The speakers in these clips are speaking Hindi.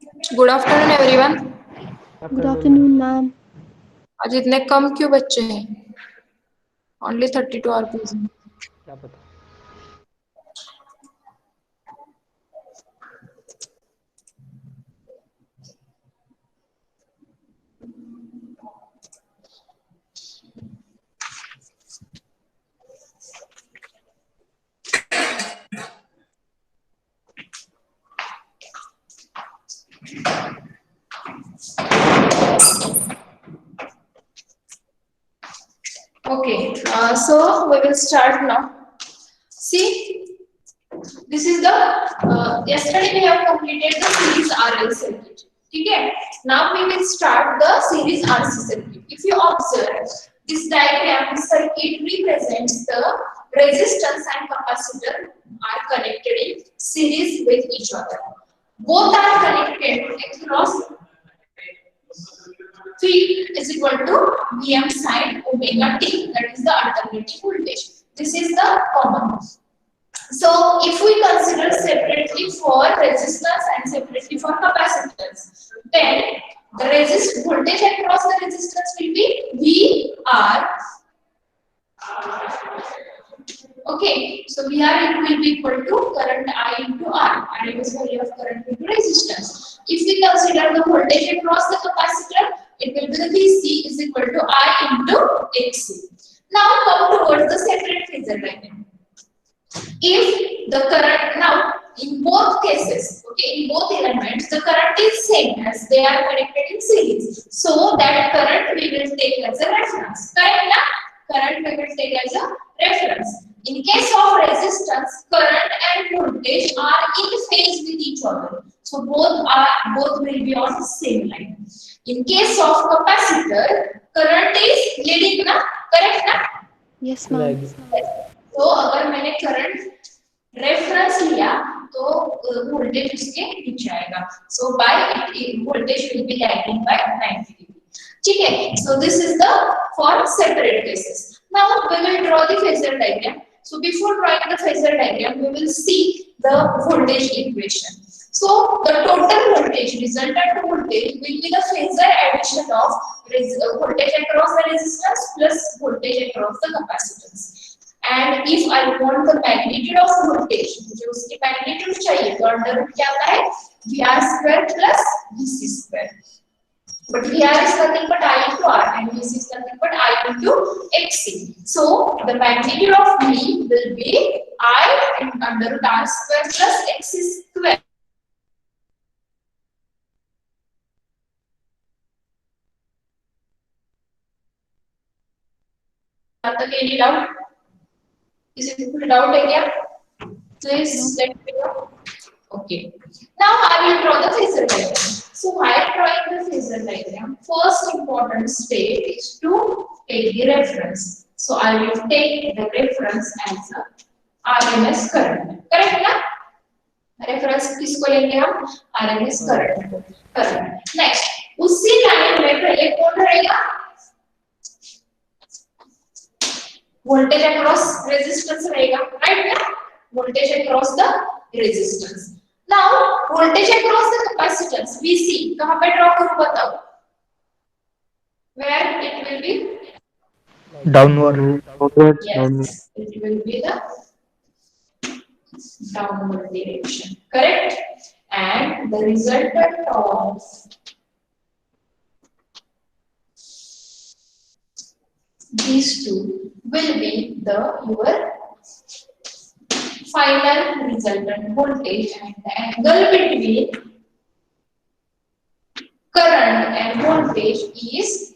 Good afternoon everyone. Good afternoon ma'am. Afternoon ma'am. आज इतने कम क्यों बच्चे हैं? Only 32 are present. क्या पता। Okay, so we will start now. See, this is the yesterday we have completed the series RL circuit. Okay, now we will start the series RC circuit. If you observe this diagram, the circuit represents the resistance and capacitor are connected in series with each other. Both are connected across phi is equal to Vm sine omega t, that is the alternating voltage. This is the common. So if we consider separately for resistance and separately for capacitance, then the resist voltage across the resistance will be VR. Okay, so VR will be equal to current I into R, RMS value of current into resistance. If we consider the voltage across the capacitor, it will be the VC is equal to I into XC. Now come towards the separate phasor diagram. If the current now in both cases, okay, in both elements, the current is same as they are connected in series. So that current we will take as a reference. Correct? Na? Current we will take as a reference. In case of resistance, current and voltage are in phase with each other. So both will be on the same line. In case of capacitor, current is leading, na? Correct? Na? Yes ma'am. Lagging. तो अगर मैंने करंट रेफरेंस लिया तो वोल्टेज उसके नीचे आएगा. So by voltage will be lagging by 90 degree. ठीक है. So this is the four separate cases. Now we will draw the phasor diagram. So before drawing the phasor diagram, we will see the voltage equation. So the total voltage, resultant voltage, will be the phasor addition of voltage across the resistance plus voltage across the capacitance. And if I want the magnitude of voltage, मुझे उसकी magnitude चाहिए, तो under root क्या आता है? VR square plus VC square. But VR is nothing but I into R and VC is nothing but I into XC. So the magnitude of V will be I under root R square plus XC square. Any doubt? Is it full doubt है क्या? Please let me know. Okay. Now I will draw the phasor diagram. So while drawing the phasor diagram, first important step is to take the reference. So I will take the reference as a RMS current. Correct ना? Reference किसको लेंगे हम? RMS current. Current. Next, उसी लाइन में पहले कौन रहेगा? Voltage across resistance रहेगा, right ना? Voltage across the resistance. Now voltage across the capacitance VC कहाँ पे draw करूँ बताओ? Where it will be? Downward. Yes, it will be the downward direction. Correct? And the resultant of these two will be the your final resultant voltage, and the angle between current and voltage is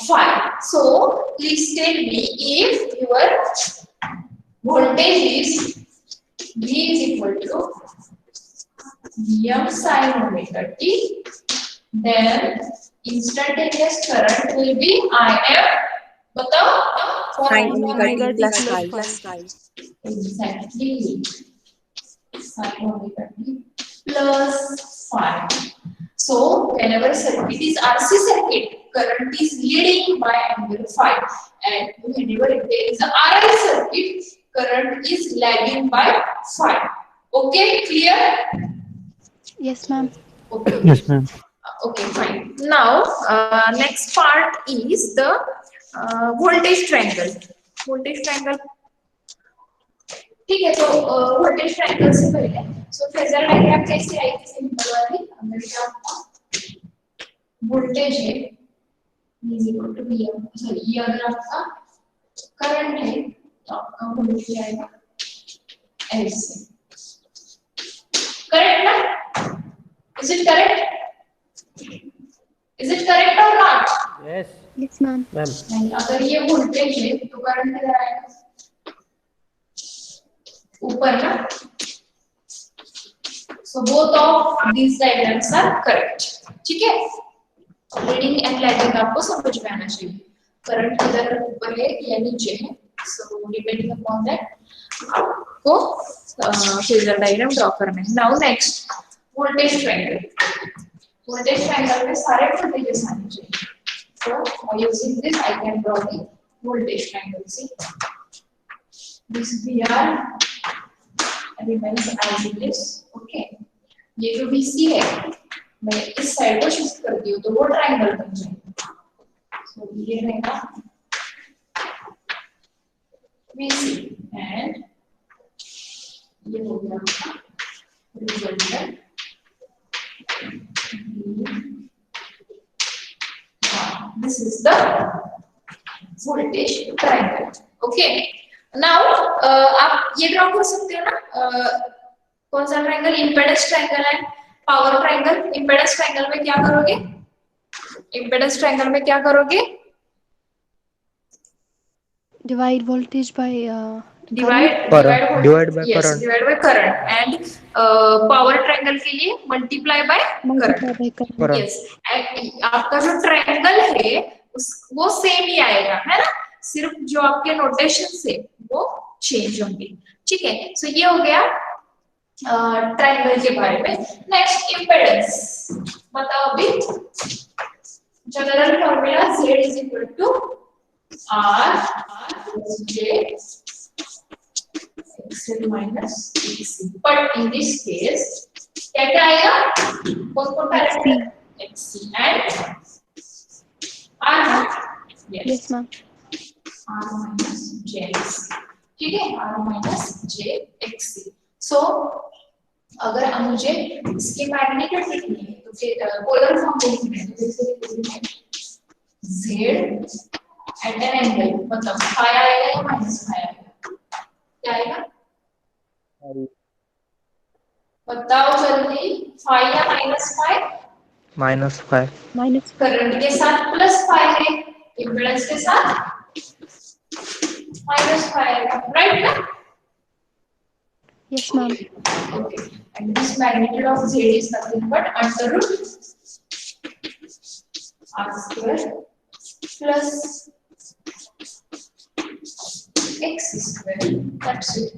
phi. So please tell me, if your voltage is V is equal to Vm sin omega t, then instantaneous current will be Im. बताओ for Sin omega omega T t plus plus five. phi. exactly sin omega t plus phi. So whenever circuit is RC circuit, current is leading by angle phi, and whenever there is a RL circuit, current is lagging by phi. Okay, clear? Yes ma'am. Okay. Yes, ma'am. Okay, fine. Now, next part is the voltage triangle. Voltage triangle. ठीक है, तो वोल्टेज ट्रायंगल से पहले सो फेजर डायग्राम कैसे आएगी सिंपल वाली, अगर क्या वोल्टेज है V is equal to VM, sorry ये अगर आपका करंट है तो आपका वोल्टेज आएगा ऐसे, करेक्ट ना? Is it correct? Is it correct और not? Yes, Yes, ma'am. ma'am. नहीं, अगर ये वोल्टेज है तो करंट किधर आएगा? ऊपर ना? So both of these diagrams are correct. ठीक है? रीडिंग एंड लाइटिंग आपको समझ में आना चाहिए. करंट किधर ऊपर है या नीचे है? So depending upon that आपको फेजर डायग्राम ड्रॉ करना है. Now next voltage triangle. Voltage triangle में सारे वोल्टेजेस आने चाहिए. So by using this I can draw the voltage triangle. See this VR remains as it is. Okay. ये जो BC है मैं इस साइड को शिफ्ट करती हूँ तो वो ट्रायंगल बन जाएगा. So ये रहेगा BC and ये हो गया resultant this is the voltage triangle. Okay. Now आप ये ड्रॉ कर सकते हो ना, कौन सा ट्रायंगल? इम्पेडेंस ट्रायंगल है, पावर ट्रायंगल. इम्पेडेंस ट्रायंगल में क्या करोगे? इम्पेडेंस ट्रायंगल में क्या करोगे? Divide voltage by divide Current. Divide by yes, current. Divide by current. And power triangle के लिए multiply by multiply current. by current. Current. Yes, आपका जो ट्रायंगल है वो सेम ही आएगा, है ना? सिर्फ जो आपके नोटेशन से वो चेंज होंगे. ठीक है, सो ये हो गया ट्रायंगल के बारे में. नेक्स्ट इम्पेडेंस बताओ अभी. General formula Z is equal to R plus J XL minus XC. But in this case क्या क्या आएगा? कौन-कौन parameter? XC and R. Yes, ma'am. R minus JXC. ठीक है, R minus JXC. So अगर अब मुझे इसके मैग्नीट्यूड लिखनी है तो फिर पोलर फॉर्म में लिखना है. तो जैसे लिखूंगी Z at an angle, मतलब phi आएगा या माइनस phi आएगा? क्या आएगा? बताओ जल्दी. phi या माइनस phi? -5. Minus 5. करंट के साथ प्लस phi है, इम्पीडेंस के साथ माइनस phi आएगा, राइट ना? Yes, ma'am. Okay, and this magnitude of Z is nothing but under root R square plus X square. That's it.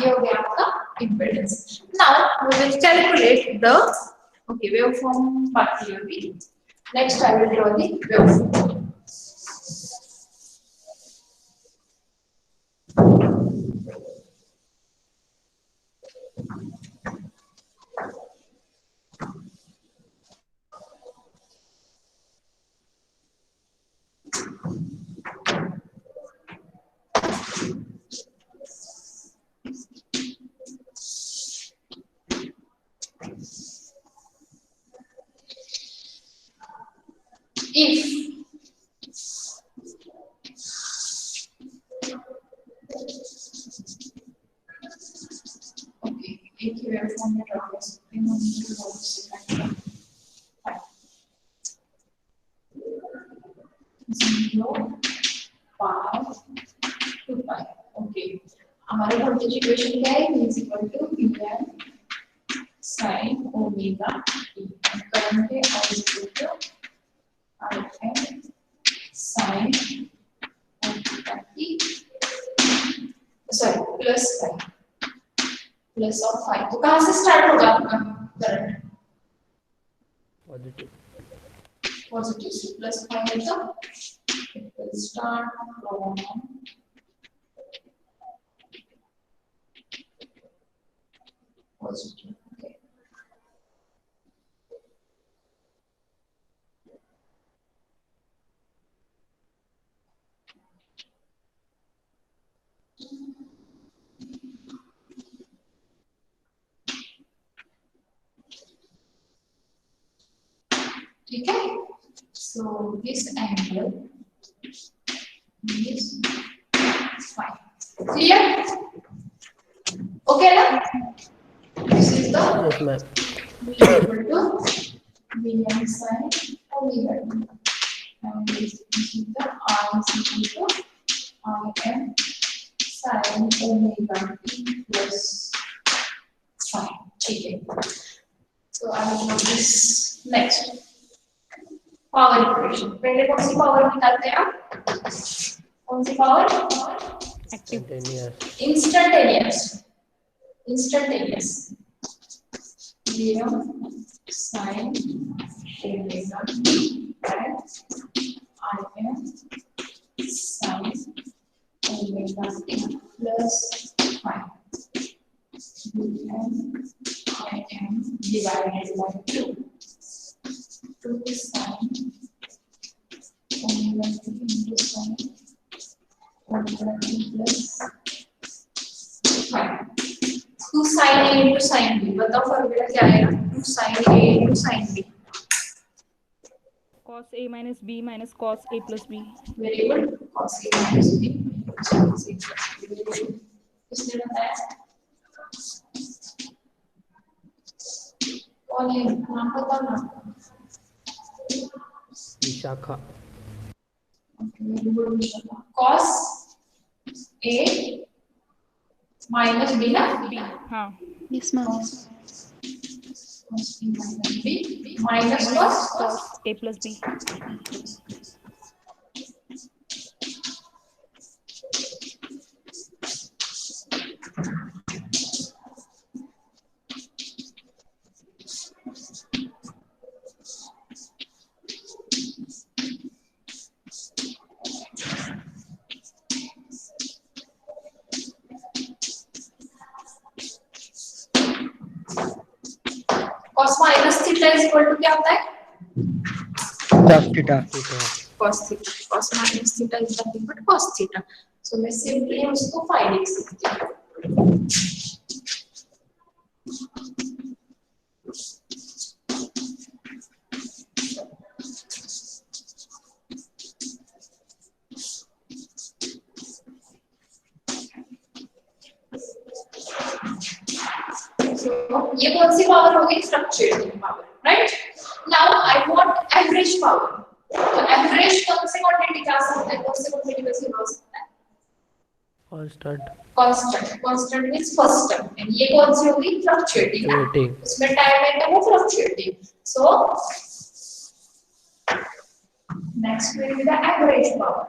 ये हो गया आपका impedance. Now we will calculate the waveform बात की होगी. Next I will draw the waveform. If okay, एक ही वेवफॉर्म में ड्रॉ कर सकते हैं. Zero pi two pi. Okay, हमारे वोल्टेज इक्वेशन क्या है? V is equal to Vm sin omega t. Current है I is equal to Im sin omega t, sorry plus phi, plus of phi. तो कहाँ से स्टार्ट होगा आपका करंट? Positive. पॉजिटिव से प्लस phi है तो it will start from positive. Okay. ठीक है, so this angle is fine. Clear? Okay na? This is the Yes, ma'am. V equal to Vm sin omega t. And this is the R is equal to Im sin omega t plus phi. ठीक है. So I will do this next. Power equation. पहले कौन सी पावर निकालते हैं आप? कौन सी power? Continuous. Instantaneous. Instantaneous. Vm sin omega t and Im sin omega t plus phi. Vm Im divided by 2. 2 sin omega t into sin omega t plus phi. 2 sin A into sin B. बताओ फॉर्मूला क्या आएगा? 2 sin A into sin B. cos A minus B minus cos A plus B. Very good. Cos A minus B. Cos A plus B. Very good. किसने बताया? कौन है? नाम बताओ ना. Vishakha. Very good. Cos A minus B ना? B. हाँ. Yes, ma'am. Cos B minus B minus cos A plus B. cos minus theta is equal to क्या होता है? cos theta. Cos theta. Cos minus theta is nothing but cos theta. So मैं simply उसको phi लिख सकती हूँ. ये कौन सी पावर होगी? Fluctuating power, right? Now I want average power. तो एवरेज कौन से क्वांटिटी का आ सकता है? कौन से क्वांटिटी का से हो सकता है? Constant. Constant. Constant means first term. And ये कौन सी होगी? फ्लक्चुएटिंग. Fluctuating. उसमें टाइम है वो fluctuating. So next will be the average power.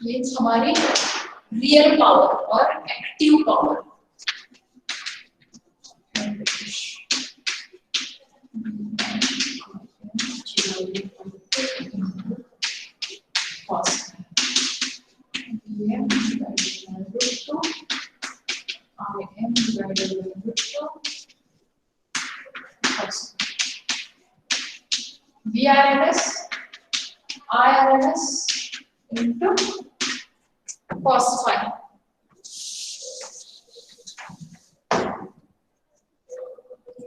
ये हमारी रियल पावर और active power. VRMS IRMS into cos phi.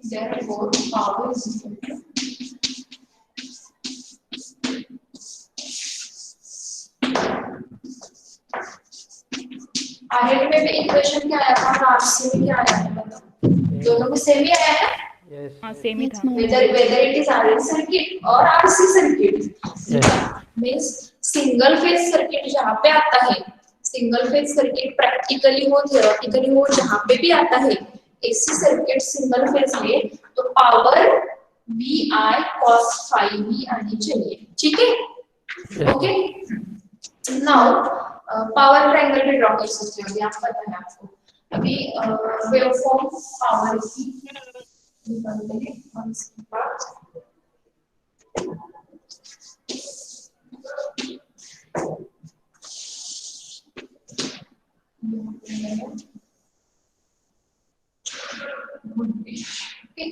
Therefore, power is equal to RL में भी इक्वेशन क्या आया था और RC में क्या आया था? बताओ. दोनों में सेम ही आया है. Yes. हाँ सेम ही Yes, था. ma'am. whether it is RL circuit or RC circuit. Yes. Means single phase circuit जहाँ पे आता है, सिंगल फेज सर्किट प्रैक्टिकली हो थियोरेटिकली हो जहाँ पे भी आता है, एसी सर्किट सिंगल फेज में तो power V I cos phi भी आनी चाहिए. ठीक है? Yes. Okay. Now power triangle भी ड्रॉ कर सकते हो. अभी आप पता है आपको. अभी वेवफॉर्म पावर की निकालते हैं. once बात okay.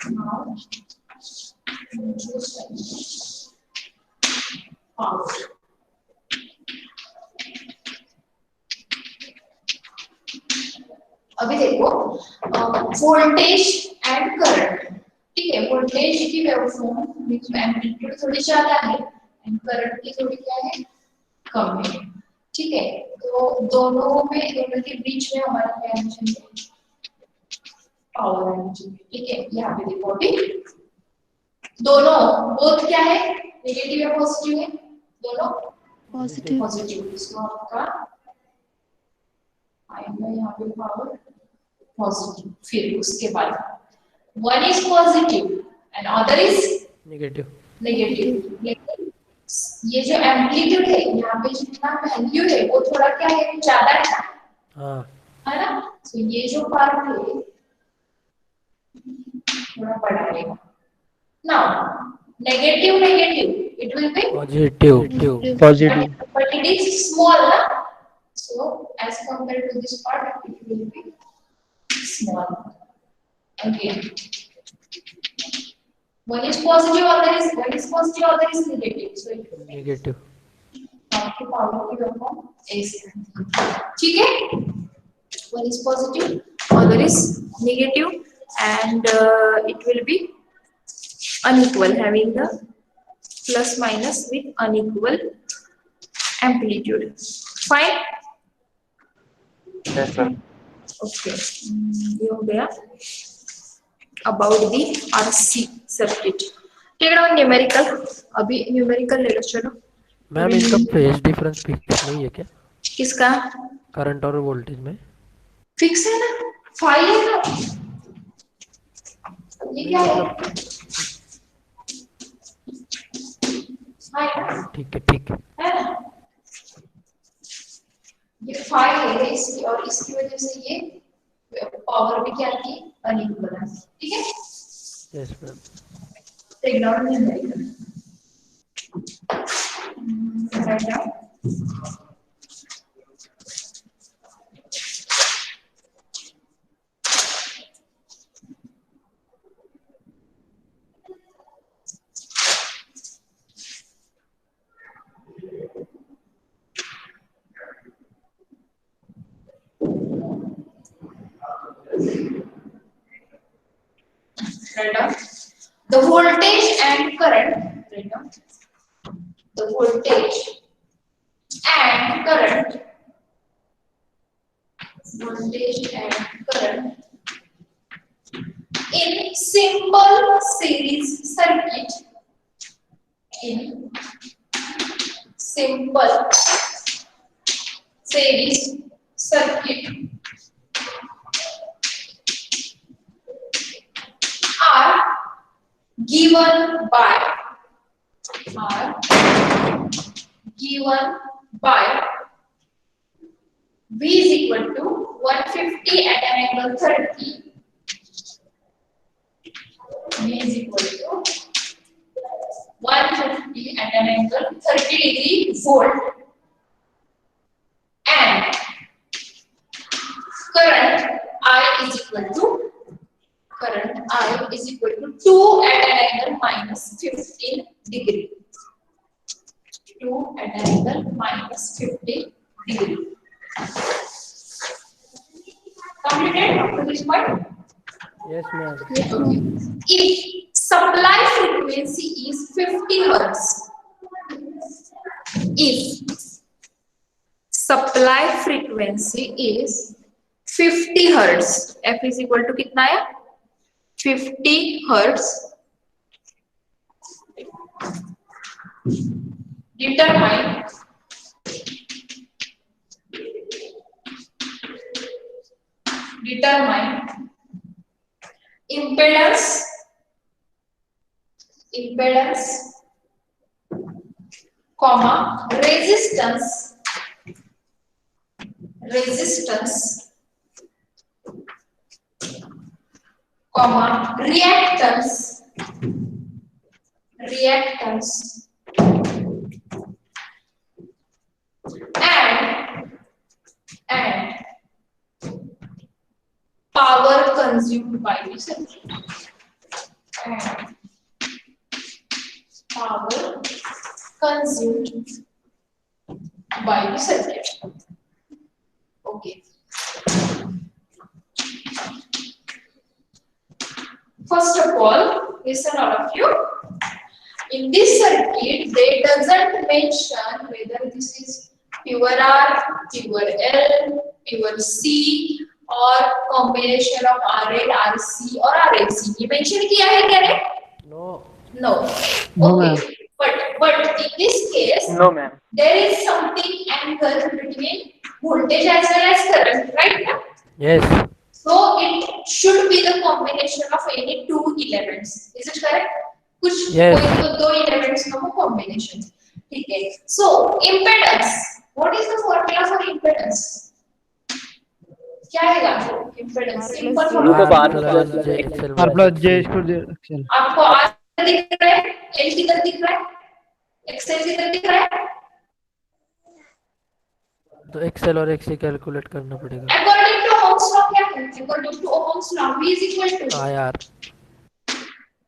Now, power. अभी देखो वोल्टेज एंड करंट, ठीक है। वोल्टेज की वेवफॉर्म एम्पलीट्यूड थोड़ी ज्यादा है एंड करंट की थोड़ी क्या है, कम है, ठीक है। तो दोनों के बीच में हमारा क्या आना चाहिए, पावर आना चाहिए, ठीक है। यहाँ पे देखो अभी दोनों बोथ क्या है, नेगेटिव या पॉजिटिव है, दोनों Positive. पॉजिटिव। इसको आपका आएगा यहाँ पे पावर पॉजिटिव। फिर उसके बाद one is positive and other is negative. Negative. लेकिन ये जो एम्पलीट्यूड है यहाँ पे जितना वैल्यू है वो थोड़ा क्या है, ज्यादा हाँ है ना। तो ये जो पार्ट है थोड़ा बड़ा है। Now negative negative it will B positive. Positive. but it is small na, so as compared to this part it will be small. Again one is positive other is negative, so it will be negative. आपके पावर की वेवफॉर्म ऐसे, ठीक है। one is positive other is negative and it will be unequal, having the plus minus with unequal amplitude. Fine. Yes, sir. Okay. ये हो गया about the RC circuit. ठीक है, न्यूमेरिकल अभी न्यूमेरिकल ले लो चलो। मैम इनका फेज डिफरेंस फिक्स नहीं है क्या, किसका करंट और वोल्टेज में? फिक्स है ना, फाई है ना, ये क्या है, फाई है ठीक है। ना, ये फाई है इसकी और इसकी वजह से ये पावर भी क्या की अनइक्वल है, ठीक है। Yes ma'am. Ignore numerical write down. Write down the voltage and current. Write down the voltage and current. Voltage and current in simple series circuit. In simple series circuit are given by V is equal to 150 at an angle 30. V is equal to 150 at an angle 30 degree volt and current I is equal to 2 at an angle minus 15 degree. 2 at an angle minus 15 degree. Completed up to this point? Yes ma'am. Okay. If supply frequency is 50 hertz, if supply frequency is 50 hertz, F is equal to कितना है? 50 hertz. Determine impedance, comma resistance, comma reactance, and power consumed by the circuit. and power consumed by the circuit. Okay. First of all, listen all of you. In this circuit, they doesn't mention whether this is pure R, pure L, pure C or combination of RL, RC or RLC. ये mention किया है क्या रे? No. No. No, Okay. ma'am. But in this case, No, ma'am. there is something angle between voltage as well as current, right? Yes. So it should be the combination of any two elements. Is it correct? कुछ Yes. कोई तो दो elements का वो combination. ठीक है. So impedance. What is the formula for impedance? क्या आएगा? Impedance. Simple R formula. plus J XL R minus plus J XC. square J XL. आपको R दिख रहा है? L किधर दिख रहा है? XL किधर दिख रहा है? तो XL और XC कैलकुलेट करना पड़ेगा. According to Ohm's law क्या है? According to Ohm's law, V is equal to IR.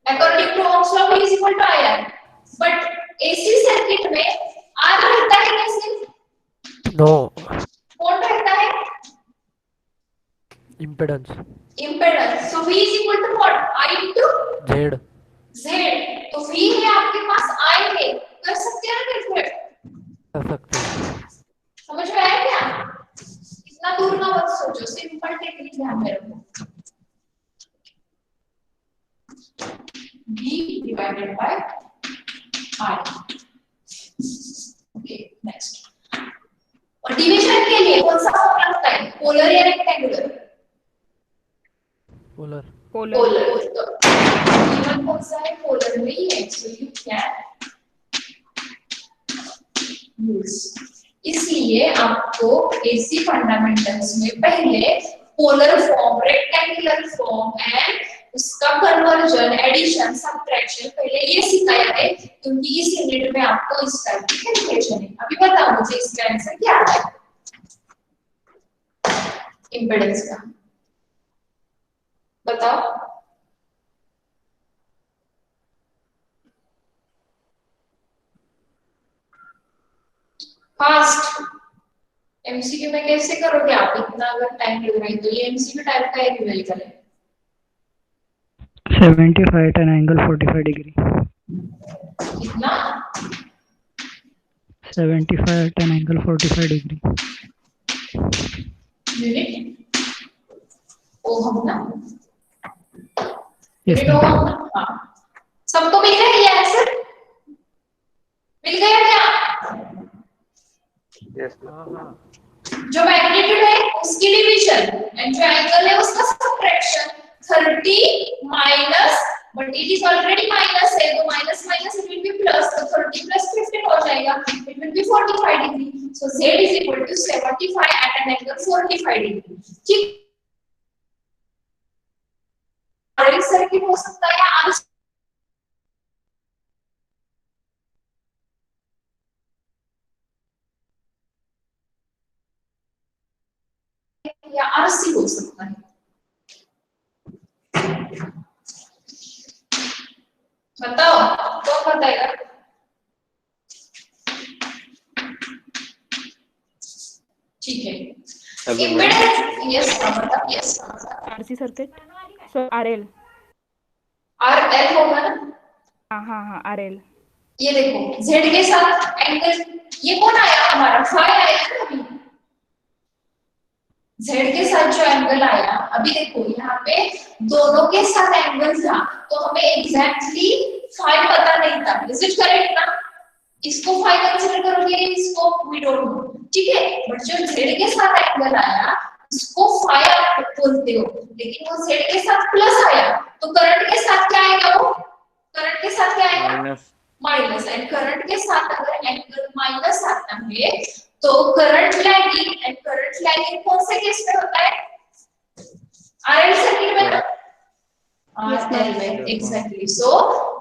According to Ohm's law, V is equal to IR. But AC circuit में R रहता है कैसे? No. कौन रहता है? Impedance. Impedance. So V is equal to what? I into Z. Z. तो V है आपके पास, I है. कर सकते हैं ना कैलकुलेट? कर सकते हैं. समझ में आया क्या? इतना दूर ना मत सोचो, सिंपल टेक्निक ध्यान में रखो. V divided by I. Okay, next. और डिवीजन के लिए कौन सा फॉर्मूला होता है? पोलर या रेक्टेंगुलर? पोलर. पोलर. तो गिवन कौन सा है? पोलर में ही है. So you can use. इसलिए आपको एसी फंडामेंटल्स में पहले polar form, rectangular form and उसका कन्वर्जन, एडिशन, सब्ट्रैक्शन पहले ये सिखाया है, क्योंकि इस यूनिट में आपको इस टाइप की कैलकुलेशन है. अभी बताओ मुझे इसका आंसर क्या है इंपेडेंस का? बताओ. फास्ट. एमसीक्यू में कैसे करोगे आप? इतना अगर टाइम लग रहा है तो ये एमसीक्यू टाइप का है, रिवील करें. 75 at an angle 45 degree. कितना? 75 at an angle 45 degree. Unit ओम ना? Yes, unit ma'am. ओम ना? हाँ. सबको मिल गया ये आंसर? मिल गया क्या? हाँ. जो मैग्नीट्यूड है उसकी डिवीजन एंड जो एंगल है उसका subtraction. 30 minus, but it is already minus है तो minus minus it will be plus. तो 30 प्लस 15 हो जाएगा, it will be 45 degree. So z is equal to 75 at an angle 45 degree. ठीक. आरएल सर्किट हो सकता है या आरसी हो सकता है. बताओ कौन बताएगा? ठीक है. इम्पीडेंस. यस मतलब यस RC सर्किट. सो RL. आरएल होगा ना? हाँ RL. ये देखो z के साथ एंगल, ये कौन आया हमारा? फाई आया ना अभी. z के साथ जो एंगल आया, अभी देखो यहाँ पे दोनों के साथ एंगल था तो हमें एग्जैक्टली फाई पता नहीं था. इज इट करेक्ट ना? इसको फाई कंसीडर करोगे, इसको वी डोंट नो. ठीक है. बट जो z के साथ एंगल आया उसको फाई आप बोलते हो, लेकिन वो z के साथ प्लस आया तो करंट के साथ क्या आएगा? वो करंट के साथ क्या आएगा? माइनस. एंड करंट के साथ अगर एंगल माइनस आता है तो current lagging, and current lagging कौन से केस में होता है? आरएल सर्किट में ना? आरएल में. Exactly. So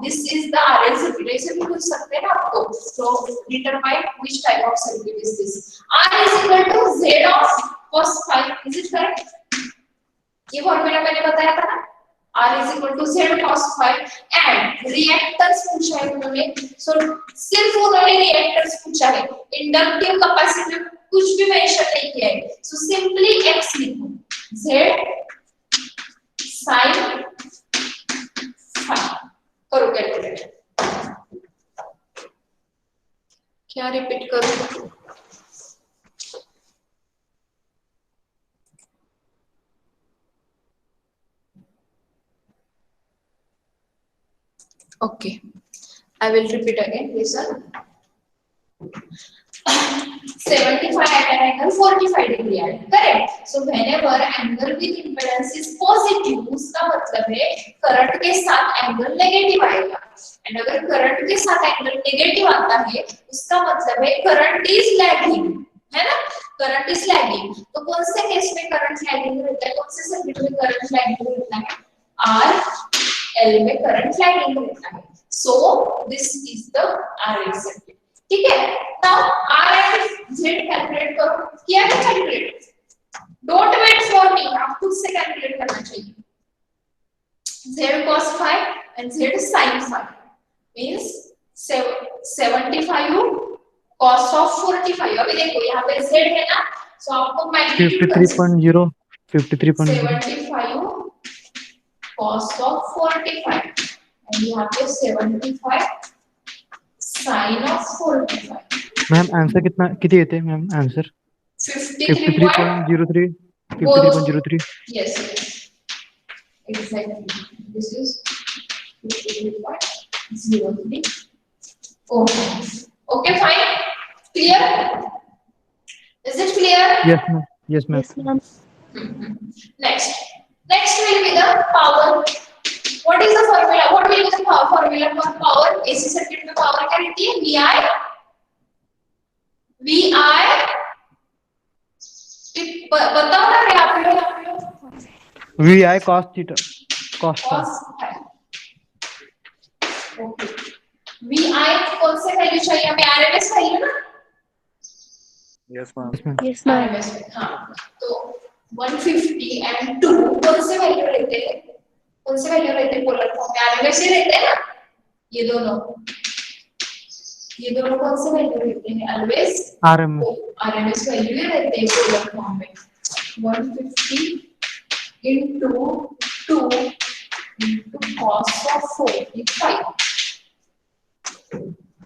this is the RL circuit. ऐसे भी पूछ सकते हैं ना आपको. So determine which type of circuit is this. R is equal to Z of cos phi. Is it correct? ये फॉर्मूला मैंने बताया था ना. R is equal to Z cos phi and reactance पूछा है उन्होंने, so सिर्फ उन्होंने reactance पूछा है, इंडक्टिव कैपेसिटिव कुछ भी मेंशन नहीं किया है, so simply X लिखो, Z sin phi करो कैलकुलेट, क्या रिपीट करूं, okay, I will repeat again. Listen. 75 at an angle 45 degree है, correct? So whenever angle with impedance is positive, उसका मतलब है करंट के साथ एंगल नेगेटिव आएगा, एंड अगर करंट के साथ एंगल नेगेटिव आता है, उसका मतलब है करंट इज लैगिंग, है ना? करंट इज लैगिंग, तो कौन से केस में करंट लैगिंग रहता है, कौन से सर्किट में करंट लैगिंग रहता है? आर एल में करंट लैगिंग रहता है, so this is the RL circuit, ठीक है? Now R and Z calculate करो, किया है calculate, don't wait for me, आप खुद से कैलकुलेट करना चाहिए, z cos phi and z sin phi means 75 cos of 45, अभी देखो यहाँ पे z है ना, सो आपको मैग्नीट्यूड 53.0 75 cos of 45 and यहाँ पे 75 sin of 45, मैम आंसर कितने येते ma'am answer 53.03 yes exactly, this is 53.03. Okay fine, clear, is it clear? yes ma'am, yes ma'am. Yes, ma'am. Next will be the power. What is the formula? What will be the formula for power? AC circuit में power क्या रहती है? VI बताओ ना रे आप लोग VI cos theta cos phi. Okay, VI कौन से वैल्यू चाहिए हमें? RMS वैल्यू ना? yes ma'am. Yes, ma'am. RMS हाँ, तो 150 and 2 कौन से वैल्यू रहते हैं? कौन से वैल्यू रहते हैं पोलर फॉर्म में? RMS ही रहते हैं ना, ये दोनों कौन से वैल्यू रहते हैं? ऑलवेज RMS वैल्यू ही रहते हैं पोलर फॉर्म में, 150 into 2 into cos of 45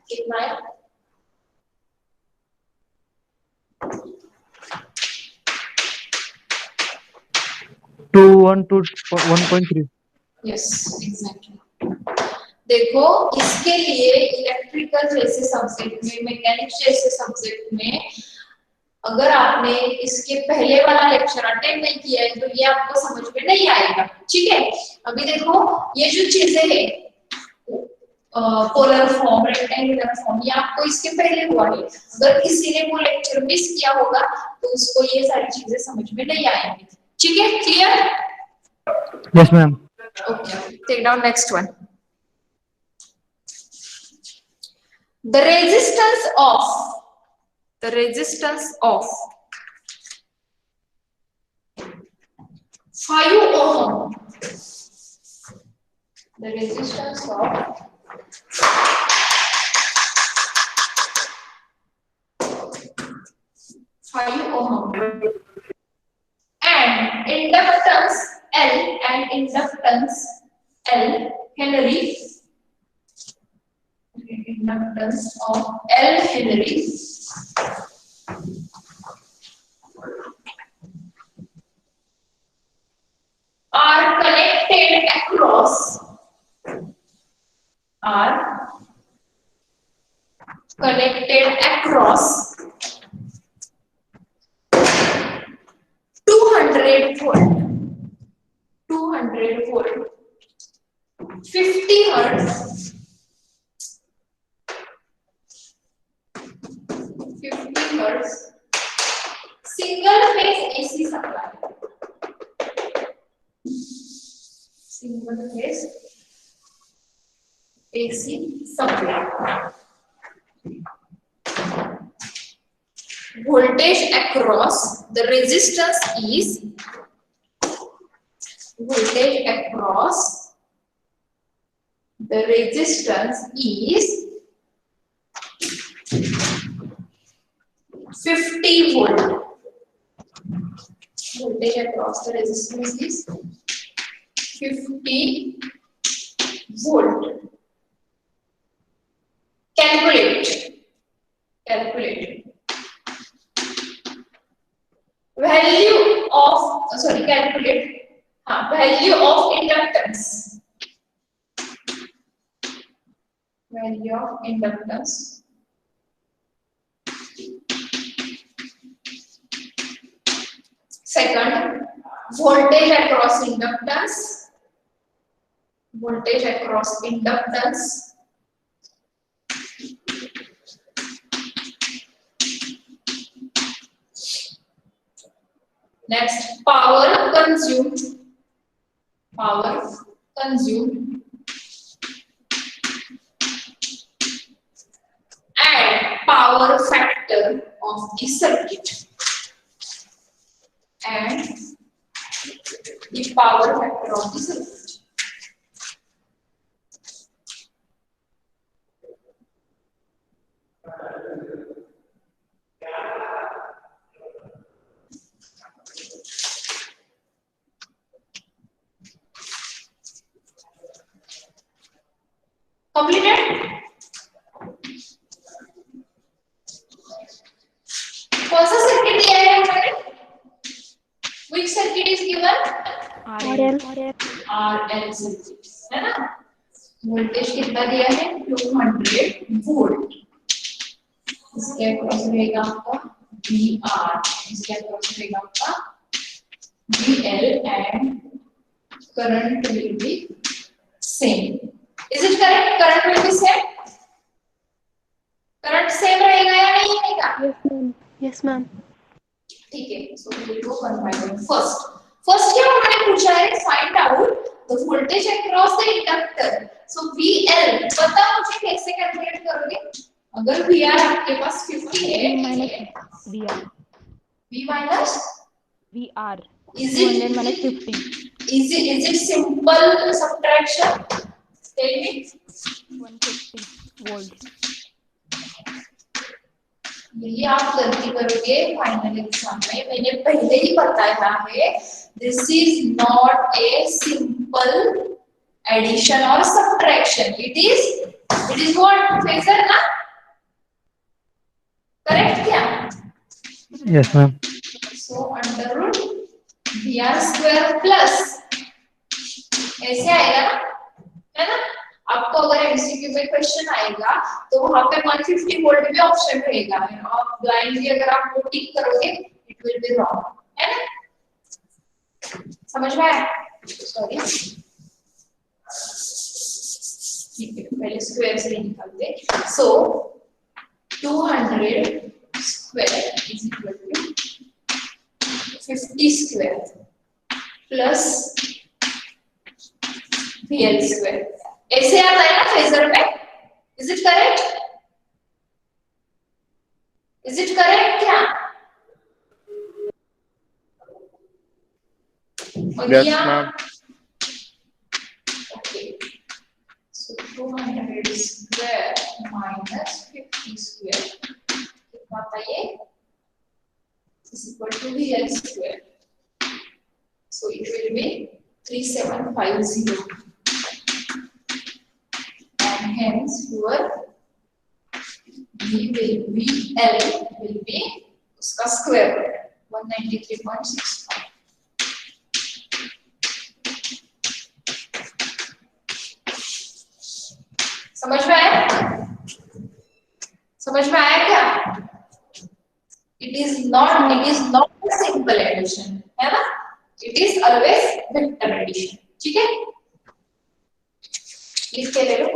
कितना है? to 1 to 1.3. Yes exactly. देखो इसके लिए इलेक्ट्रिकल जैसे सब्जेक्ट में, मैकेनिक्स जैसे सब्जेक्ट में अगर आपने इसके पहले वाला लेक्चर अटेंड नहीं किया है तो ये आपको समझ में नहीं आएगा, ठीक है? अभी देखो ये जो चीजें है पोलर फॉर्म, रेक्टेंगुलर फॉर्म, ये आपको इसके पहले हुआ है, अगर किसी ने वो लेक्चर मिस किया होगा तो उसको ये सारी चीजें समझ में नहीं आएंगी, ठीक है? Clear? yes ma'am. Okay, take down next one. The resistance of 5 ohm. The resistance of 5 ohm and inductance L Henry. Inductance of L Henry are connected across 200 volt, 50 hertz, 50 hertz single phase AC supply. Single phase AC supply. Voltage across the resistance is voltage across the resistance is 50 volt. Voltage across the resistance is 50 volt. Calculate. Value of calculate value of inductance. Value of inductance. Second, voltage across inductance. Voltage across inductance. Next, power consumed. Power consumed. And power factor of the circuit. And the power factor of the circuit. Completed? कौन सा सर्किट दिया है हमारे? Which circuit is given? RL RL circuit है ना? वोल्टेज कितना दिया है? 200 वोल्ट. इसके अक्रॉस रहेगा आपका VR. इसके अक्रॉस रहेगा आपका VL and current will be same. Is it correct? Current will be same. Current same रहेगा या नहीं रहेगा? Yes, ma'am. Yes, ma'am. ठीक है. So we will go one by one. First क्या उन्होंने पूछा है? Find out the voltage across the inductor. So VL पता मुझे कैसे कैलकुलेट करोगे? अगर VR आपके पास 50 है, VR V minus VR is 200 minus 50 is it simple subtraction? Tell me. 150 volts. यही आप गलती करोगे फाइनल एग्जाम में. मैंने पहले ही बताया है, this is not a simple addition और subtraction. It is what? Phasor ना? करेक्ट क्या? Yes, ma'am. So under root VR square plus ऐसे आएगा ना, है ना? आपको अगर एमसीक्यू में क्वेश्चन आएगा तो वहां पे 150 वोल्ट भी ऑप्शन रहेगा. आप ब्लाइंडली अगर आप वो टिक करोगे इट विल बी रॉन्ग, है ना? समझ में आया? सॉरी, ठीक है, पहले स्क्वायर से निकालते. So 200 square is equal to 50 square plus VL square. ऐसे आता है ना फेजर में? Is it correct? Is it correct क्या? Yes, ma'am. Okay. So 200 square minus 50 square कितना आता है? Is equal to VL square. So it will be 3750. And hence your VL will be उसका स्क्वायर रूट 193.65. समझ में आया? समझ में आया क्या? It is not a simple addition, है ना? It is always vector addition. ठीक है? लिख के ले लो.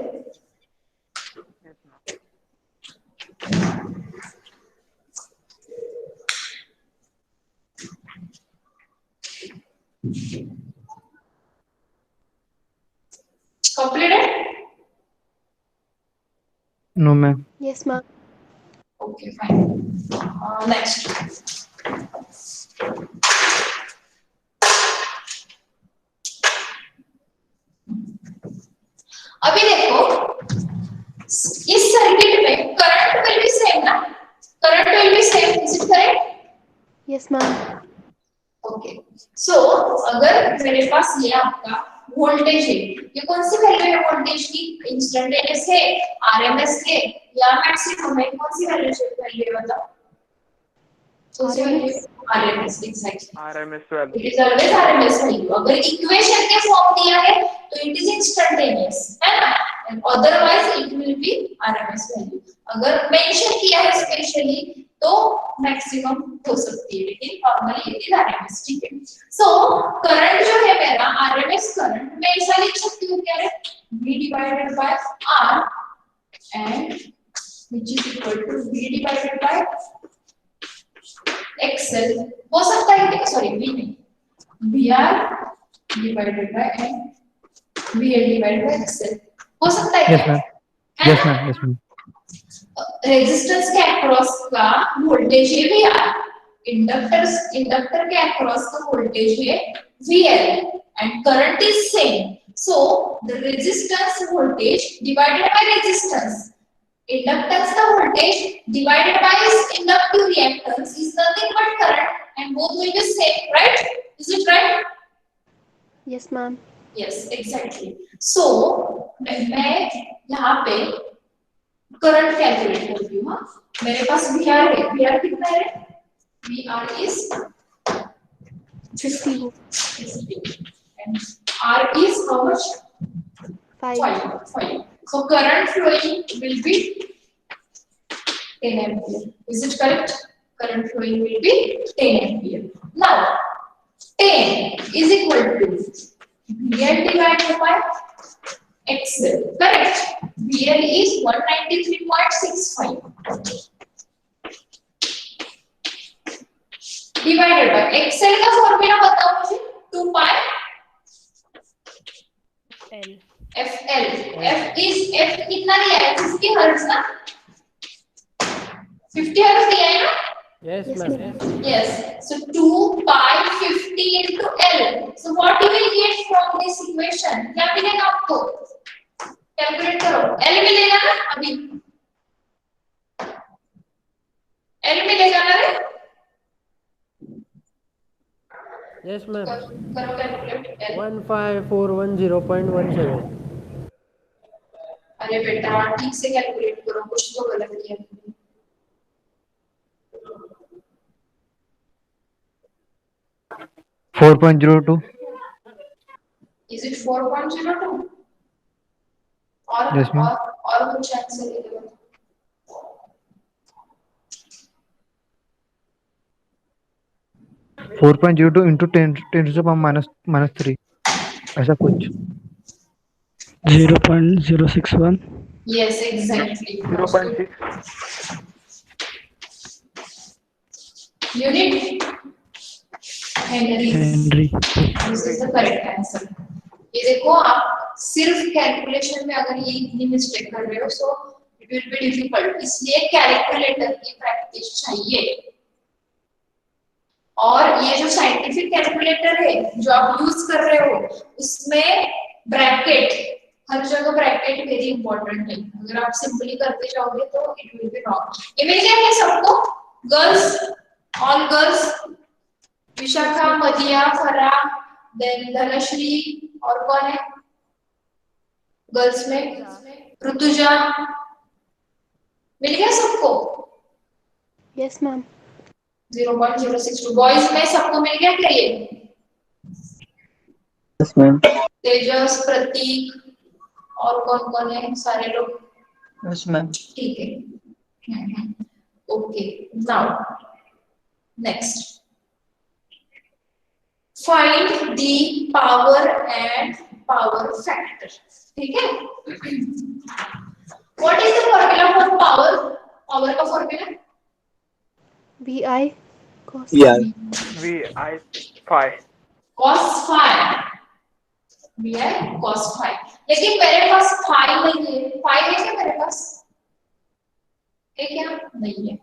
Completed? No, ma'am. Yes, ma'am. Okay, fine. Next. अभी देखो इस सर्किट में करंट विल बी सेम ना, current will be same, is it correct? Yes, ma'am. Okay, so अगर मेरे पास ये आपका वोल्टेज है, ये कौन सी वैल्यू है वोल्टेज की? इंस्टेंटेनियस है, आरएमएस है या मैक्सिमम है? कौन सी वैल्यू है बताओ? कौन सी value? RMS, exactly RMS value. It is always RMS value. अगर इक्वेशन के फॉर्म दिया है तो इट इज इंस्टेंटेनियस, है ना, and otherwise it will be RMS value. अगर मेंशन किया है स्पेशली तो मैक्सिमम हो सकती है, लेकिन नॉर्मली इट इज आरएमएस, ठीक है। सो करंट जो है मेरा आरएमएस करंट, मैं ऐसा लिख सकती हूँ क्या है, V divided by R and which is equal to V divided by XL। हो सकता है क्या, सॉरी V नहीं, VR divided by and VL divided by XL, हो सकता है Yes, क्या? ma'am. है Yes, ना? ma'am. Yes, ma'am. रेजिस्टेंस के अक्रॉस का वोल्टेज है VR, इंडक्टर के अक्रॉस का वोल्टेज है VL and current is same, so the resistance voltage divided by resistance, inductance का voltage divided by its inductive reactance is nothing but current, and both will be same, right? Is it right? Yes, ma'am. Yes, exactly. So मैं यहाँ पे करंट कैलकुलेट करती हूँ। हाँ, मेरे पास VR है, VR कितना है? VR is 50 and R is how much? 5. 5. So current flowing will be 10 ampere. Is it correct? Current flowing will be 10 ampere. Now 10 is equal to VL divided by XL. Correct? VL is 193.65 divided by XL का फॉर्मूला बताओ मुझे, 2 pi L. FL. F कितना दिया है? 50 हर्ट्ज ना, 50 हर्ट्ज दिया है ना? Yes, Yes, ma'am. ma'am. Yes. So 2 pi 50 into L. So what you will get from this equation? क्या मिलेगा आपको? कैलकुलेट करो। L मिलेगा ना अभी? L मिलेगा ना रे? Yes, ma'am. करो कैलकुलेट L। 15410.17. अरे बेटा ठीक से कैलकुलेट करो, कुछ तो गलत किया तुमने। $4.02. Is it 4.02? Yes, ma'am. और कुछ आंसर दे दो। $4.02 into 10 to the power minus 3. ऐसा कुछ. 0.061. Yes, exactly. 0.6. Unit Henry. This is the correct answer. ये देखो आप सिर्फ कैलकुलेशन में अगर ये इतनी मिस्टेक कर रहे हो so it will be difficult, इसलिए कैलकुलेटर की प्रैक्टिस चाहिए। और ये जो साइंटिफिक कैलकुलेटर है जो आप यूज कर रहे हो उसमें ब्रैकेट, हर जगह ब्रैकेट वेरी इंपॉर्टेंट है। अगर आप सिंपली करते जाओगे तो इट विल बी रॉन्ग। ये मिल गया है सबको? गर्ल्स, ऑल गर्ल्स, विशाखा, मदिया, फरा, देन धनश्री, और कौन है गर्ल्स में? ऋतुजा, मिल गया सबको? Yes, ma'am. 0.062। बॉयज में सबको मिल गया क्या ये? Yes, ma'am. तेजस, प्रतीक, और कौन कौन है? सारे लोग? Yes, ma'am. ठीक है। Okay, now next find the power and power factor. ठीक है, what is the formula for power? Power का formula VI cos. Yeah. VI phi. cos phi, VI cos phi। लेकिन मेरे पास phi नहीं है, phi है क्या मेरे पास? है क्या? नहीं है।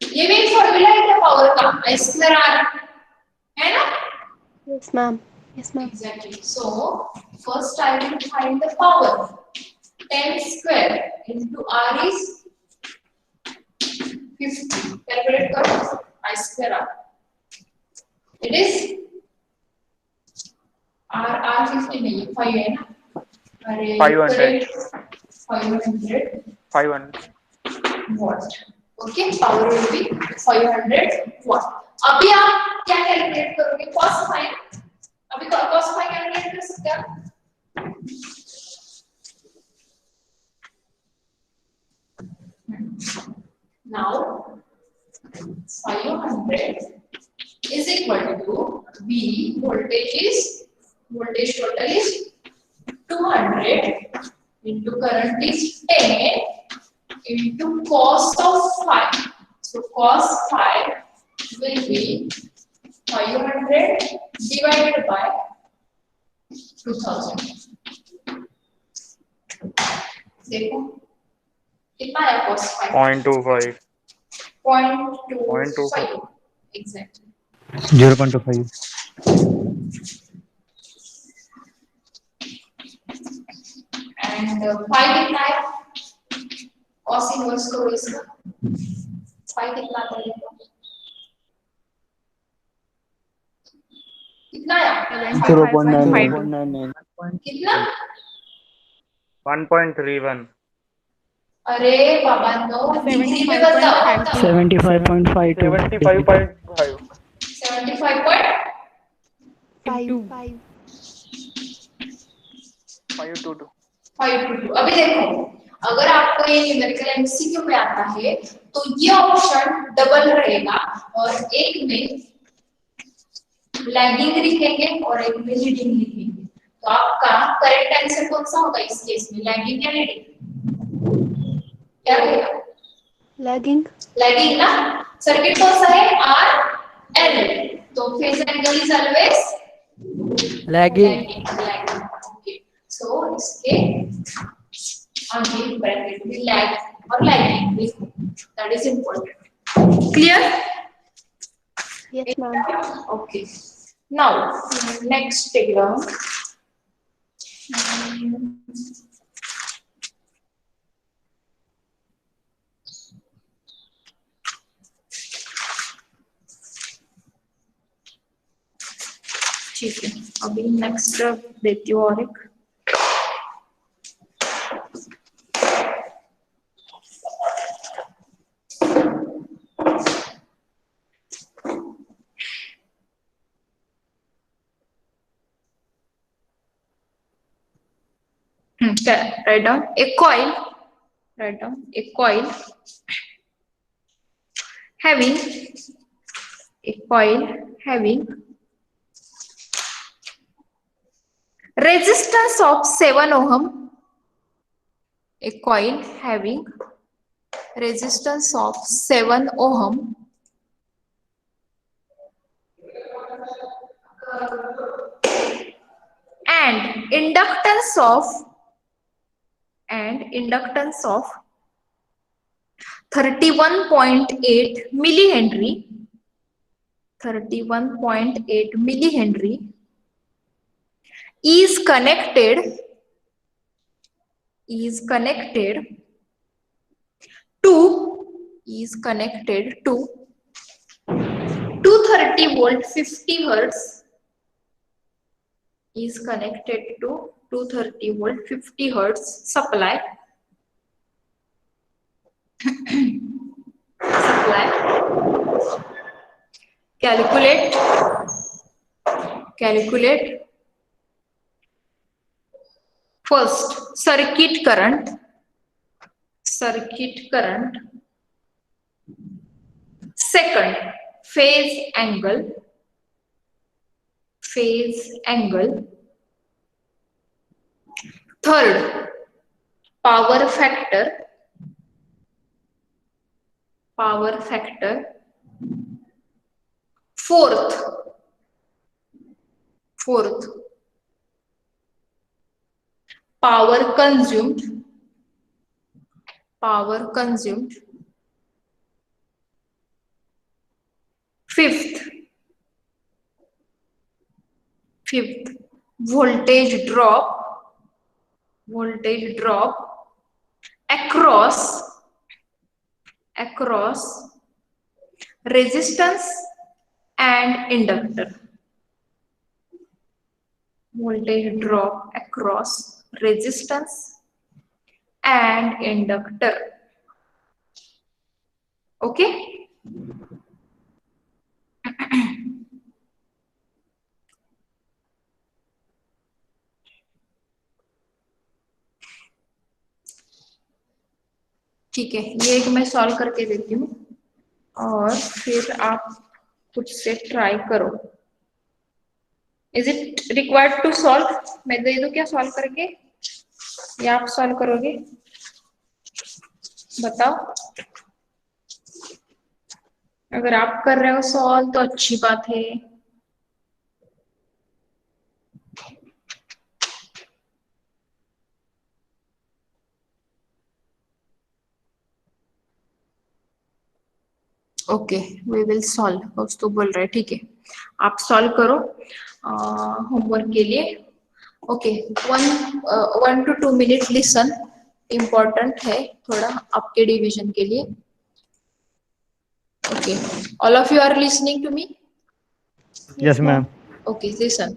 ये भी एक फॉर्मूला है क्या पावर का? I स्क्वायर R है ना? Yes, ma'am. Yes, ma'am. Exactly. So first I will find the power. 10 square into r is 50. Calculate करो. I square r. It is r 50 नहीं है 5 है ना. अरे 500. 500 500. watt. Okay, power will be 500 watt. अभी आप क्या कैलकुलेट करोगे? cos phi. अभी cos phi कैलकुलेट कर सकते हैं आप? Now 500 is equal to V. Voltage total is 200 into current is 10 into cos of phi. So cos phi will be 500 divided by 2000. देखो कितना है cos phi? 0.25. 0.25 exactly. 0.25. And phi कितना है? cos inverse करो इसका. phi कितना आता है? कितना है? 0.99. कितना? 1.31. अरे बाबा नो डिग्री में बताओ. 75.52. 75.5. 75.52. 522. अभी देखो अगर आपको ये न्यूमेरिकल एमसीक्यू में आता है तो ये ऑप्शन डबल रहेगा और एक में लैगिंग लिखेंगे और एक में लीडिंग लिखेंगे. तो आपका करेक्ट आंसर कौन सा होगा इस केस में? लैगिंग या लीडिंग? क्या रहेगा? Lagging. लैगिंग ना. सर्किट कौन सा है? R L. तो phase angle is always Lagging. Okay. So इसके आगे ब्रैकेट में लैग और लैगिंग लिखो. That is important. Clear? Yes, ma'am. Okay. Now next diagram. ठीक है. अभी नेक्स्ट देती हूँ और एक. write down a coil. Write down a coil having resistance of 7 ohm. A coil having resistance of 7 ohm and inductance of 31.8 millihenry. 31.8 millihenry is connected to 230 volt 50 hertz. Is connected to 230 volt 50 hertz supply. Calculate first circuit current. Second phase angle. Third power factor. Fourth power consumed. Fifth Fifth, voltage drop across resistance and inductor. Voltage drop across resistance and inductor. Okay. ठीक है, ये एक मैं सॉल्व करके देती हूँ और फिर आप खुद से ट्राई करो. Is it required to solve? मैं दे दूं क्या सॉल्व करके या आप सॉल्व करोगे? बताओ. अगर आप कर रहे हो सॉल्व तो अच्छी बात है. Okay, we will solve. कुछ तो बोल रहे हैं, ठीक है, आप सॉल्व करो होमवर्क के लिए. Okay, 1 to 2 minute listen, important है थोड़ा आपके डिवीजन के लिए. Okay, all of you are listening to me? Yes, ma'am. Okay, listen.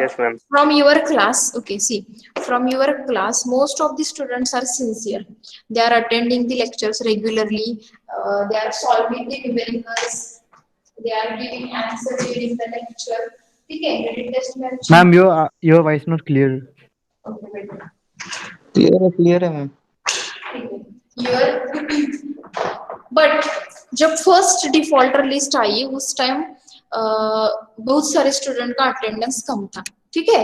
Yes, ma'am. From your class, okay, see, from your class, most of the students are sincere. They are attending the lectures regularly. They are solving the numericals. They are giving answer during the lecture. Okay, written test में. Ma'am, your voice not clear. Okay, wait. Clear है मैम. बट जब फर्स्ट डिफॉल्टर लिस्ट आई उस टाइम बहुत सारे स्टूडेंट का अटेंडेंस कम था. ठीक है,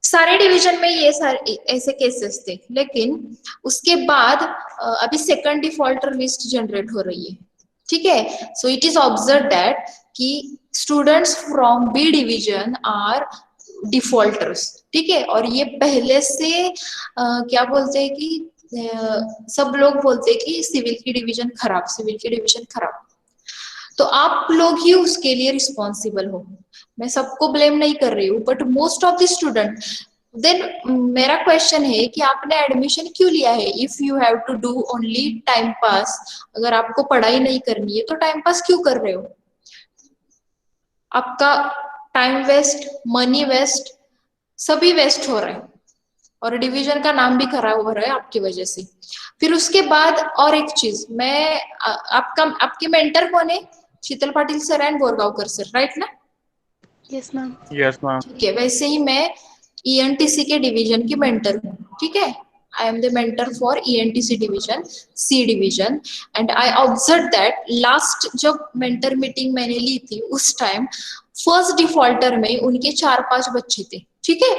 सारे डिवीजन में ये सारे ऐसे केसेस थे. लेकिन उसके बाद अभी सेकंड डिफॉल्टर लिस्ट जनरेट हो रही है. ठीक है, so it is observe that कि students from B division are defaulters. ठीक है, और ये पहले से क्या बोलते हैं कि सब लोग बोलते हैं कि सिविल की डिवीजन खराब. तो आप लोग ही उसके लिए रिस्पॉन्सिबल हो. मैं सबको ब्लेम नहीं कर रही हूँ, but most of the student. Then मेरा क्वेश्चन है कि आपने एडमिशन क्यों लिया है? If you have to do only time pass, अगर आपको पढ़ाई नहीं करनी है तो टाइम पास क्यों कर रहे हो? आपका टाइम वेस्ट, मनी वेस्ट, सभी वेस्ट हो रहा है और डिवीजन का नाम भी खराब हो रहा है आपकी वजह से. फिर उसके बाद और एक चीज, मैं आपके मेंटर कौन है? Sheetal Patil sir and Borgaonkar sir, right ना? Yes, ma'am. Yes, ma'am. ठीक है, वैसे ही मैं ENTC के डिवीजन की मेंटर हूँ. ठीक है, I am the mentor for ENTC division, C division. And I observe that last जब मेंटर मीटिंग मैंने ली थी उस टाइम फर्स्ट डिफॉल्टर में उनके 4-5 बच्चे थे. ठीक है,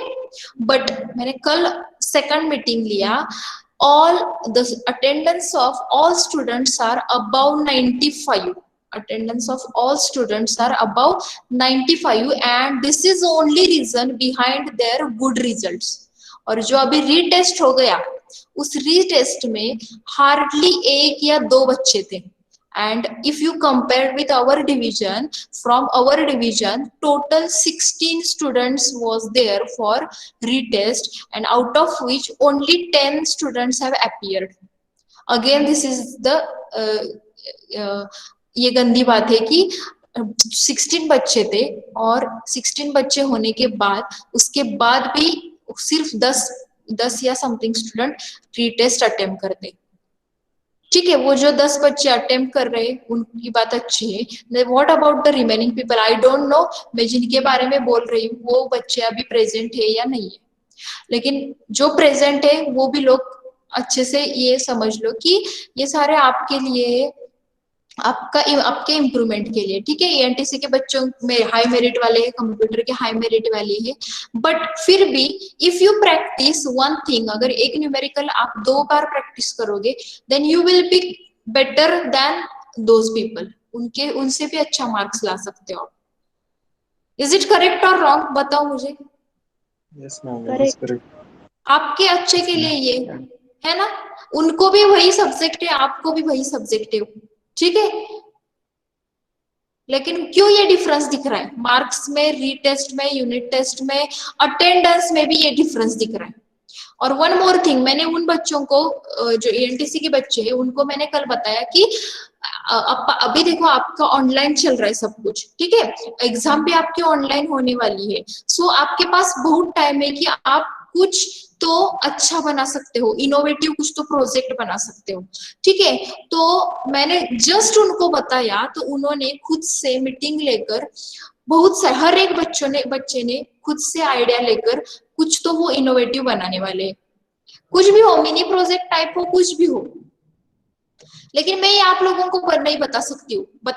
बट मैंने कल सेकंड मीटिंग लिया. All the attendance of all students are above 95. Attendance of all students are above 95 and this is only reason behind their good results. और जो अभी रीटेस्ट हो गया उस रीटेस्ट में हार्डली 1 या 2 बच्चे थे. And if you compare with our division, from our division, total 16 students was there for retest, and out of which only 10 students have appeared. Again, this is the ये गंदी बात है कि 16 बच्चे थे और 16 बच्चे होने के बाद उसके बाद भी सिर्फ 10 या समथिंग स्टूडेंट रीटेस्ट अटेम्प्ट करते. ठीक है, वो जो 10 बच्चे अटेम्प्ट कर रहे हैं उनकी बात अच्छी है. What about the remaining people? I don't know. मैं जिनके बारे में बोल रही हूँ वो बच्चे अभी प्रेजेंट है या नहीं है. लेकिन जो प्रेजेंट है वो भी लोग अच्छे से ये समझ लो कि ये सारे आपके लिए, आपके इम्प्रूवमेंट के लिए. ठीक है, ENTC के बच्चों में हाई मेरिट वाले हैं, कंप्यूटर के हाई मेरिट वाले हैं. बट फिर भी if you practice one thing, अगर एक न्यूमेरिकल आप 2 बार प्रैक्टिस करोगे then you will be better than those people. उनसे भी अच्छा मार्क्स ला सकते हो. इज इट करेक्ट और रॉन्ग? बताओ मुझे. Yes, ma'am. Correct. आपके अच्छे के लिए ये है ना. उनको भी वही सब्जेक्ट है, आपको भी वही सब्जेक्ट है. ठीक है, लेकिन क्यों ये डिफरेंस दिख रहा है? मार्क्स में, रीटेस्ट में, यूनिट टेस्ट में, अटेंडेंस में भी ये डिफरेंस दिख रहा है। और वन मोर थिंग, मैंने उन बच्चों को जो ENTC के बच्चे हैं उनको मैंने कल बताया कि अभी देखो आपका ऑनलाइन चल रहा है सब कुछ, ठीक है, एग्जाम भी आपकी ऑनलाइन होने वाली है। सो आपके पास बहुत टाइम है कि आप कुछ तो अच्छा बना सकते हो, इनोवेटिव कुछ तो प्रोजेक्ट बना सकते हो, ठीक है। तो मैंने जस्ट उनको बताया तो उन्होंने खुद से मीटिंग लेकर बहुत सारे, हर एक बच्चे ने खुद से आइडिया लेकर कुछ तो वो इनोवेटिव बनाने वाले हैं। कुछ भी हो, मिनी प्रोजेक्ट टाइप हो, कुछ भी हो, लेकिन मैं ये आप लोगों को नहीं बता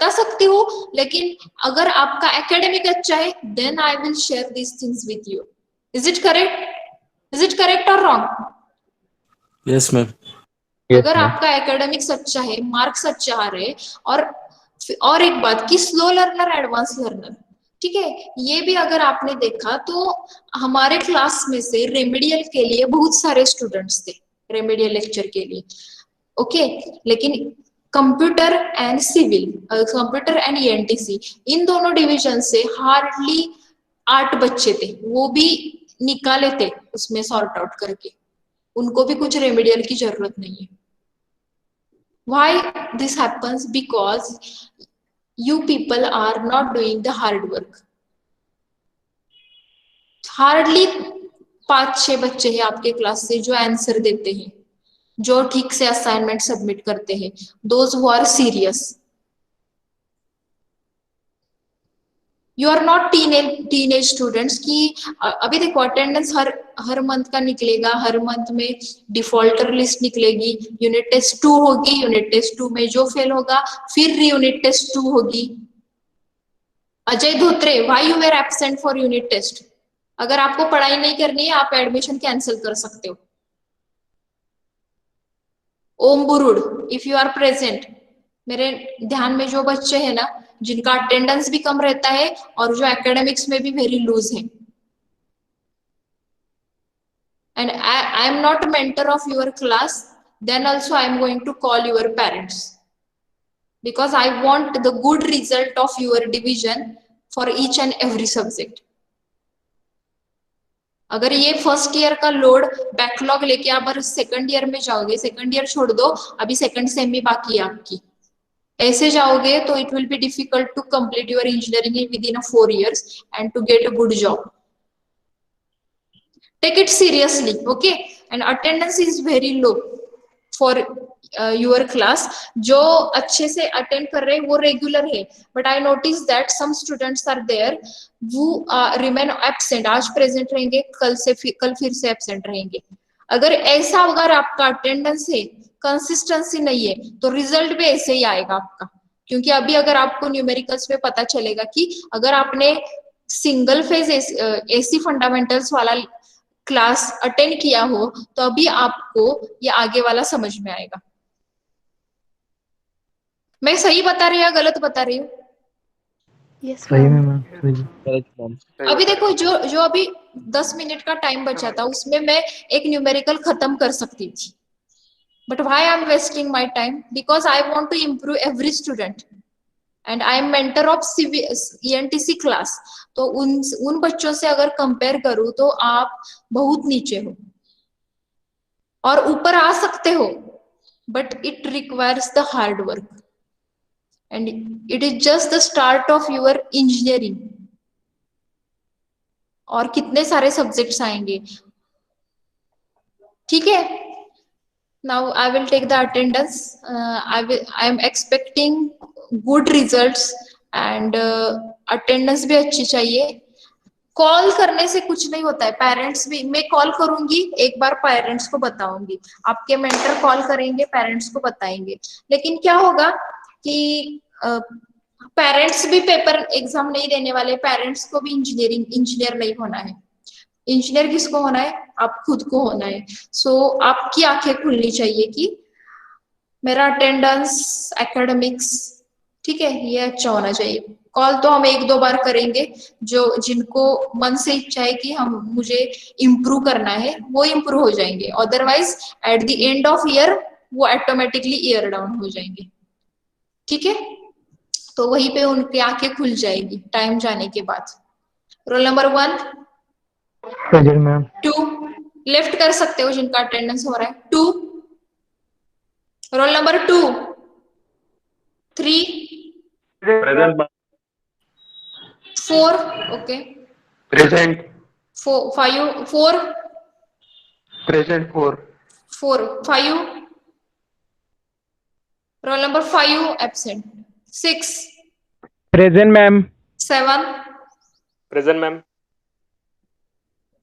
सकती हूँ, लेकिन अगर आपका एकेडमिक अच्छा है then I will share these things with you. Is it correct और रॉन्ग? Yes ma'am. अगर आपका एकेडमिक्स अच्छा है, मार्क्स अच्छा आ रहे, और एक बात कि स्लो लर्नर, एडवांस लर्नर, ठीक है, ये भी अगर आपने देखा तो हमारे क्लास में से रेमेडियल के लिए बहुत सारे स्टूडेंट्स थे, रेमेडियल लेक्चर के लिए, ओके। लेकिन computer and civil, computer and ENTC, इन दोनों डिवीजन से हार्डली 8 बच्चे थे, वो भी निकाले थे उसमें सॉर्ट आउट करके, उनको भी कुछ रेमेडियल की जरूरत नहीं है। Why this happens? Because you people are not doing the hard work. Hardly 5-6 बच्चे हैं आपके क्लास से जो आंसर देते हैं, जो ठीक से असाइनमेंट सबमिट करते हैं, those who are serious. You are not teenage students की अभी देखो अटेंडेंस हर मंथ का निकलेगा, हर मंथ में डिफॉल्टर लिस्ट निकलेगी, यूनिट टेस्ट 2 होगी, यूनिट टेस्ट 2 में जो फेल होगा फिर री यूनिट टेस्ट 2 होगी। Ajay Dhotre, why you were absent for unit test? अगर आपको पढ़ाई नहीं करनी है आप एडमिशन कैंसिल कर सकते हो। Om Burud, if you are present, मेरे ध्यान में जो बच्चे हैं ना जिनका अटेंडेंस भी कम रहता है और जो एकेडमिक्स में भी वेरी लूज है, and I am not a mentor of your class, then also I am going to call your parents because I want the good result of your division for each and every subject. अगर ये फर्स्ट ईयर का लोड बैकलॉग लेके आप सेकंड ईयर में जाओगे, सेकंड ईयर छोड़ दो, अभी सेकंड सेम भी बाकी है आपकी, ऐसे जाओगे तो it will be difficult to complete your engineering within 4 years and to get a good job. Take it seriously, okay? And attendance is very low for your class. जो अच्छे से अटेंड कर रहे हैं वो रेगुलर है, but I notice that some students are there वो रिमेन एब्सेंट, आज प्रेजेंट रहेंगे कल फिर से एब्सेंट रहेंगे। अगर ऐसा अगर आपका अटेंडेंस है, कंसिस्टेंसी नहीं है, तो रिजल्ट भी ऐसे ही आएगा आपका। क्योंकि अभी अगर आपको न्यूमेरिकल्स में पता चलेगा कि अगर आपने सिंगल फेज एसी फंडामेंटल्स वाला क्लास अटेंड किया हो तो अभी आपको ये आगे वाला समझ में आएगा। मैं सही बता रही हूँ या गलत बता रही हूँ? Yes, सही में ma'am. मैम, सही। Correct, ma'am. अभी देखो जो अभी 10 मिनट का टाइम बचा था उसमें मैं एक न्यूमेरिकल खत्म कर सकती थी, but why I am wasting my time? Because I want to improve every student and I am mentor of ENTC class. तो उन बच्चों से अगर कंपेयर करूं तो आप बहुत नीचे हो और ऊपर आ सकते हो, but it requires the hard work and it is just the start of your engineering. और कितने सारे सब्जेक्ट्स आएंगे, ठीक है। Now I will take the attendance, I am expecting good results and attendance भी अच्छी चाहिए। कॉल करने से कुछ नहीं होता है, पेरेंट्स भी, मैं कॉल करूंगी एक बार, पेरेंट्स को बताऊंगी, आपके मेंटर कॉल करेंगे, पेरेंट्स को बताएंगे। लेकिन क्या होगा कि पेरेंट्स भी पेपर एग्जाम नहीं देने वाले, पेरेंट्स को भी इंजीनियर नहीं होना है। इंजीनियर किसको होना है? आप खुद को होना है। सो आपकी आंखें खुलनी चाहिए कि मेरा अटेंडेंस, एकेडमिक्स, ठीक है, ये अच्छा होना चाहिए। कॉल तो हम 1-2 बार करेंगे, जिनको मन से इच्छा है कि मुझे इम्प्रूव करना है वो इम्प्रूव हो जाएंगे, otherwise at the end of year वो ऑटोमेटिकली ईयर डाउन हो जाएंगे, ठीक है। तो वहीं पे उनकी आंखें खुल जाएगी टाइम जाने के बाद। Roll number 1, present ma'am. 2, left कर सकते हो जिनका अटेंडेंस हो रहा है। 2, roll number 2, 3, Present, ma'am. 4, okay, Present. 5, 4, Present 4. 4, 5, roll number 5 absent, 6, Present, ma'am. 7, Present, ma'am.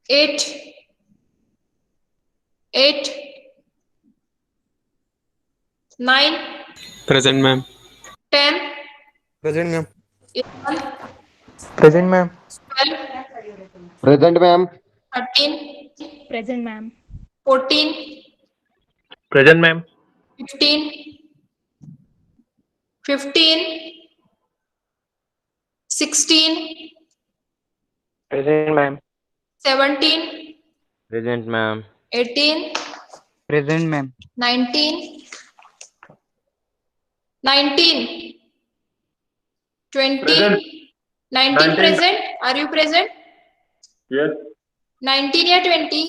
8, 8, 9, Present, ma'am. 10, Present, ma'am. 11, present ma'am. 12, Present, ma'am. 13, Present, ma'am. 14, Present, ma'am. 15, 15, 16, Present, ma'am. 17, Present, ma'am. 18, present ma'am. 19, 19, 20, Present. 19 19. present. Are you present? Yes. 19 या 20?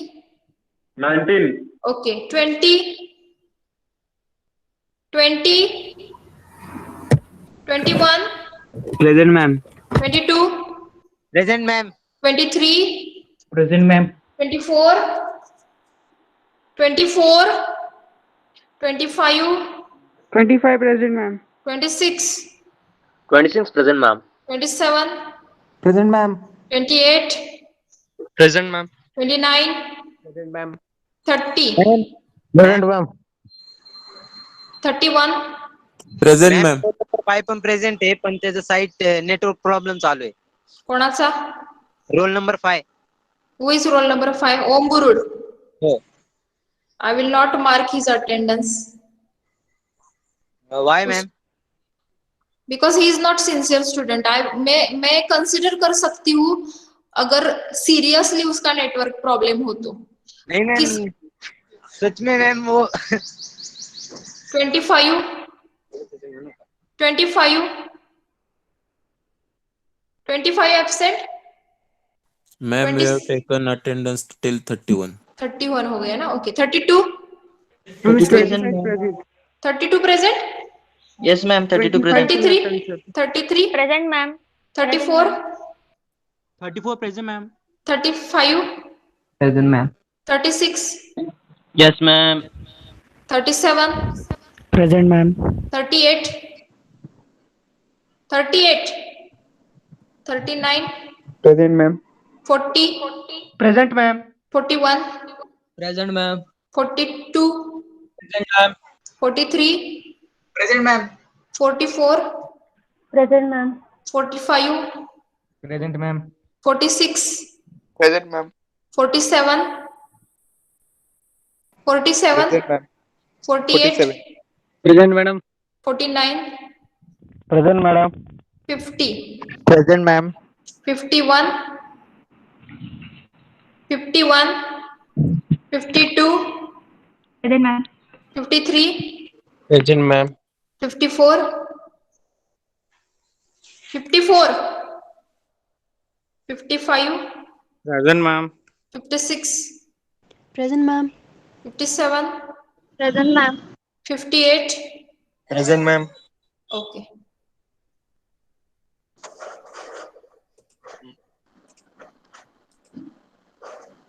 19. Okay, 20, 20, 21, Present, ma'am. 22, Present, ma'am. 23, present ma'am. 24, 24, 25, 25 present, ma'am. 26, 26 present, ma'am. 27, present ma'am. 28, Present, ma'am. 29, Present, ma'am. 30, Present, ma'am. 31, Present, ma'am. पाय पण प्रेझेंट आहे पण त्याचं साईट नेटवर्क प्रॉब्लेम चालू आहे. कोणाचा? Roll number 5. Who is roll number 5? Om Gurud. हो. I will not mark his attendance Y ma'am? because he is not sincere student. मैं कंसिडर कर सकती हूँ अगर सीरियसली उसका नेटवर्क प्रॉब्लम हो तो। नहीं मैम, सच में मैम वो 25, 25, 25 absent, Ma'am, we have taken attendance till 31. 31 हो गया ना? Okay, 32, 25 present. 32 present, Yes ma'am, 32 present. 33, 33, Present, ma'am. 34, 34 present, ma'am. 35, present ma'am. 36, Yes ma'am. 37, Present, ma'am. 38, 38, 39, present ma'am. 40, present ma'am. 41, Present ma'am. 42, Present ma'am. 43, Present ma'am. 44, Present, ma'am. 45, present ma'am. 46, Present, ma'am. 47, 47, 48, Present, madam. 49, Present, madam. 50, present ma'am. 51, 51, 52, Present, ma'am. 53, Present, ma'am. 54, 54, 55, Present, ma'am. 56, Present, ma'am. 57, Present, ma'am. 58. Present ma'am. Okay.